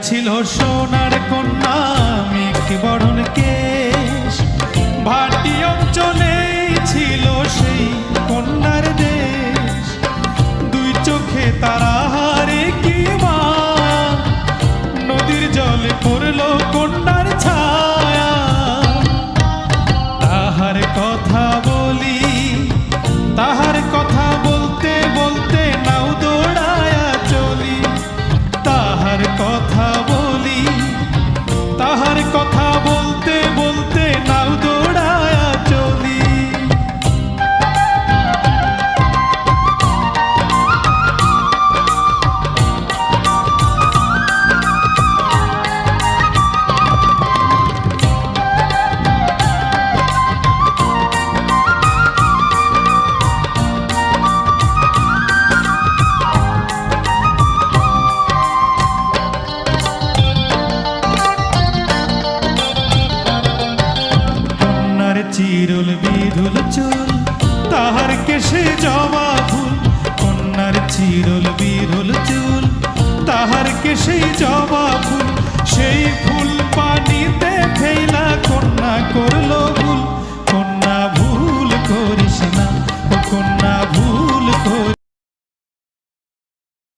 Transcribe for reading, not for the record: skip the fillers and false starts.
ছিল সোনার কন্যা মেঘ বরণ কেশ, ভাটি অঞ্চলে ছিল সেই কন্যার দেশ। দুই চোখে তারা হারে কি মা, নদীর জলে পড়লো কন্যার ছায়া। তাহার কথা বলি, তাহার কথা বলতে বলতে নাও দৌড়ায়া চলি। তাহার কথা বলি, তাহার কথা বলতে বলতে নাও দৌড়ায়া চলি। চিরুল বিধুল চুল, তাহার কেশে জবা ফুল। কন্যার চিরুল বিধুল চুল, তাহার কেশে জবা ফুল।